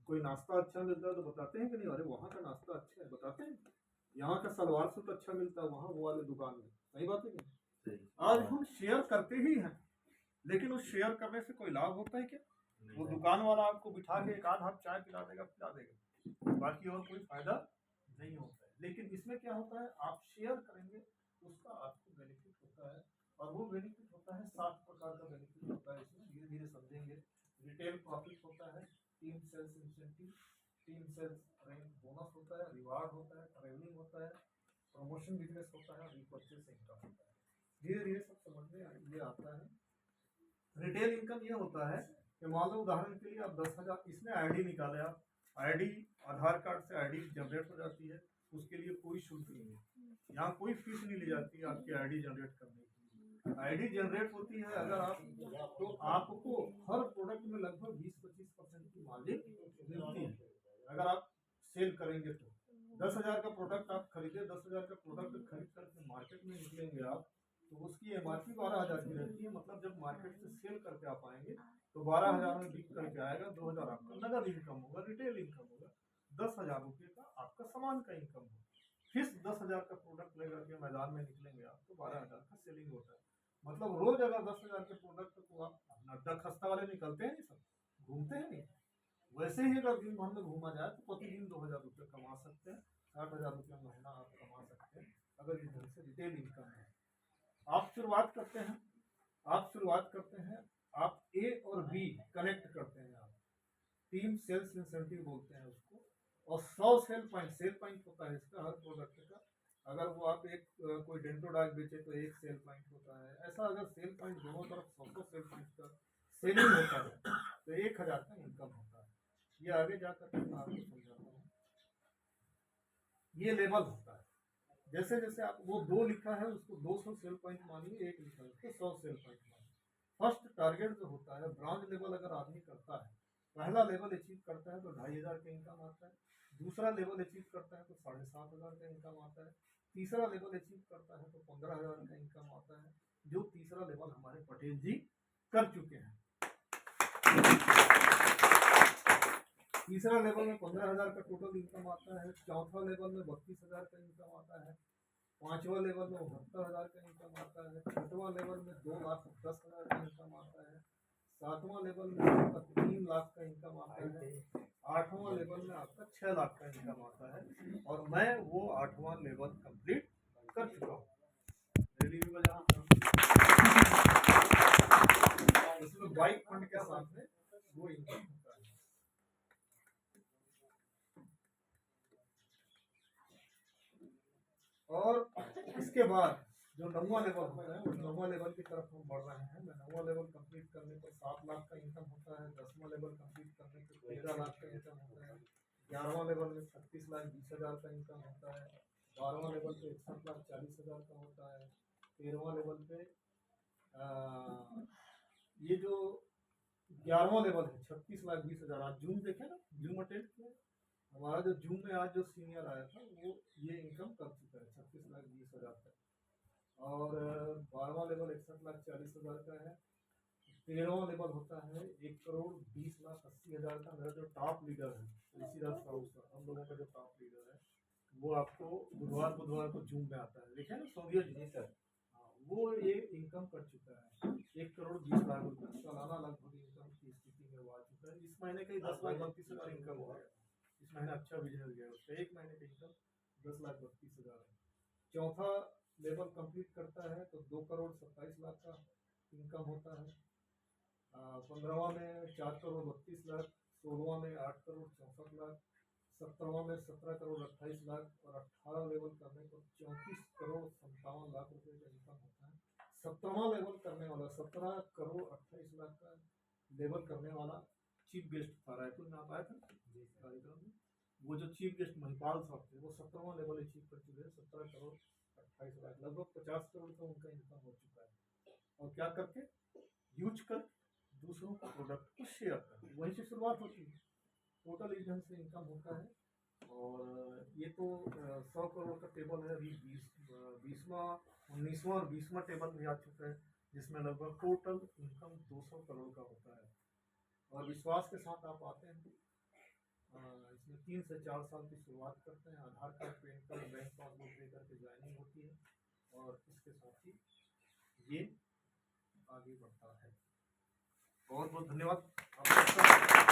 कोई नाश्ता अच्छा मिलता है तो बताते हैं कि नहीं, अरे वहाँ का नाश्ता अच्छा है, बताते हैं। यहाँ का सलवार सूट अच्छा मिलता है वहाँ वो वाले दुकान में, सही बात है कि आज हम शेयर करते ही हैं, लेकिन उस शेयर करने से कोई लाभ होता है क्या? वो दुकान वाला आपको बिठा के एक आध हाथ चाय पिला देगा, बाकी और कोई फायदा नहीं होता है। लेकिन इसमें क्या होता है, आप शेयर करेंगे उसका आपको बेनिफिट होता है, और वो बेनिफिट होता है 7 प्रकार का बेनिफिट होता है। इसमें धीरे धीरे समझेंगे। रिटेल प्रॉफिट होता है, team sales incentive, team sales rank bonus होता है, रिवार्ड होता है, ट्रेवलिंग होता है, प्रमोशन बिजनेस होता है, रिपर्चेस इनकम होता है। धीरे धीरे सब समझ में ये आता है। रिटेल इनकम ये होता है कि मान लो उदाहरण के लिए आप 10,000 इसमें आईडी निकाले, आप आईडी आधार कार्ड से आईडी जनरेट हो जाती है, उसके लिए कोई शुल्क नहीं है, यहाँ कोई फीस नहीं ली जाती है आपकी आईडी जनरेट करने की। आईडी जनरेट होती है अगर आप, तो आपको हर प्रोडक्ट में लगभग 20-25% की मार्जिन मिलती है अगर आप सेल करेंगे तो। 10,000 का प्रोडक्ट आप खरीदे, 10,000 का प्रोडक्ट खरीद करके मार्केट में निकलेंगे आप, तो उसकी एमआरपी 12,000 की रहती है। मतलब जब मार्केट से सेल करके आप आएंगे तो 12,000 में बिक करके आएगा, 2,000 आपका नगद इनकम होगा, रिटेल इनकम होगा, 10,000 रुपये का आपका सामान का इनकम होगा। फिर 10,000 का प्रोडक्ट लेकर के मैदान में निकलेंगे आप तो 12,000 का सेलिंग होता है। मतलब रोज अगर 10,000 के प्रोडक्ट को आप, नड्डा खस्ता वाले निकलते हैं, सब घूमते हैं नहीं, वैसे ही अगर दिन भर में घूमा जाए तो प्रतिदिन 2,000 रुपये कमा सकते हैं, 60,000 रुपये महीना आप कमा सकते हैं अगर इस ढंग से रिटेल इनकम है। आप शुरुआत करते हैं, आप ए और बी कनेक्ट करते हैं, आप टीम सेल्स इंसेंटिव बोलते हैं उसको, और 100 सेल पॉइंट होता है इसका हर प्रोडक्ट का। अगर वो आप एक कोई डेंटो डॉग बेचे तो 1 सेल पॉइंट होता है, ऐसा अगर सेल पॉइंट दोनों तरफ 100 सेल पॉइंट का सेलिंग होता है तो 1,000 का इनकम होता है। ये आगे जाकर मैं आपको समझाता हूँ। ये लेवल होता है, जैसे जैसे आप वो 2 लिखा है उसको 200 सेल पॉइंट मानिए, 1 लिखा है उसको 100 सेल पॉइंट मानिए। फर्स्ट टारगेट जो होता है ब्रांच लेवल अगर आदमी करता है, पहला लेवल अचीव करता है तो 2,500 का इनकम आता है, दूसरा लेवल अचीव करता है तो 7,500 का इनकम आता है, तीसरा लेवल अचीव करता है तो 15,000 का इनकम आता है, जो तीसरा लेवल हमारे पटेल जी कर चुके हैं। तीसरा लेवल में 15,000 का टोटल इनकम आता है, चौथा लेवल में 32,000 का इनकम आता है, पांचवा लेवल में 72,000 का इनकम आता है, छठवां लेवल में 2,10,000 का इनकम आता है, सातवां लेवल में आपका 3 लाख का इनकम आता है, आठवां लेवल में आपका 6 लाख का इनकम आता है, और मैं वो 8वां लेवल कंप्लीट कर चुका हूँ। इसमें बाइक फंड के साथ में वो इनकम होता है। और इसके बाद जो 9वां लेवल होता है, उस 9वां लेवल की तरफ हम बढ़ रहे हैं। 9वां लेवल कंप्लीट करने पर 7 लाख का इनकम होता है, 10वां लेवल कंप्लीट करने पर 13 लाख का इनकम होता है, 11वां लेवल में 36,20,000 का इनकम होता है, 12वां लेवल पे 61,40,000 का होता है, 13वां लेवल पे ये जो 11वां लेवल है 36,20,000। आज जूम देखे ना, जूम अटेंड किया, हमारा जो जूम में आज जो सीनियर आया था वो ये इनकम कर चुका है 36,20,000 तक। और 12वां लेवल 61,40,000 का है। 13वां लेवल होता है 1,20,80,000 का। मेरा जो टॉप लीडर है ऋषिराज साहू सर, हम लोगों का जो टॉप लीडर है, वो आपको बुधवार को जूम में आता है, देखिए ना, सोवियत जी सर, वो ये इनकम कर चुका है 1,20,00,000 रुपये सालाना लगभग इनकम की स्थिति में वो आ चुका है। इस महीने का 10,32,000 इनकम हो गया, इस महीने अच्छा बिजनेस गया उसका, एक महीने का इनकम 10,32,000 है। चौथा लेवल कंप्लीट करता है तो 2,27,00,000 का इनकम होता है। 15वां में 4,32,00,000, 16वां में 8,64,00,000, 17वां में 17,28,00,000, और 18 लेवल करने पर 34,57,00,000 रुपये का इनकम होता है। 17वां लेवल करने वाला 17,28,00,000 का लेवल करने वाला चीफ गेस्ट था, रायपुर में आप आए थे कार्यक्रम में, वो जो चीफ गेस्ट महिपाल साहब थे, वो 17वां लेवल अचीव कर चुके हैं, 17,28,00,000, लगभग 50 करोड़ का उनका इनकम हो चुका है। और क्या करके, यूज कर दूसरों का प्रोडक्ट को शेयर करके, वहीं से शुरुआत होती है। टोटल इस ढंग से इनकम होता है। और ये तो 100 करोड़ का टेबल है, अभी 20वां 19वां और 20वां टेबल भी आ चुका है, जिसमें लगभग टोटल इनकम 200 करोड़ का होता है। और विश्वास के साथ आप आते हैं इसमें 3 से 4 साल की शुरुआत करते हैं। Aadhaar card, pan card, bank passbook लेकर के ज्वाइनिंग होती है और इसके साथ ही ये आगे बढ़ता है। बहुत बहुत धन्यवाद आपका।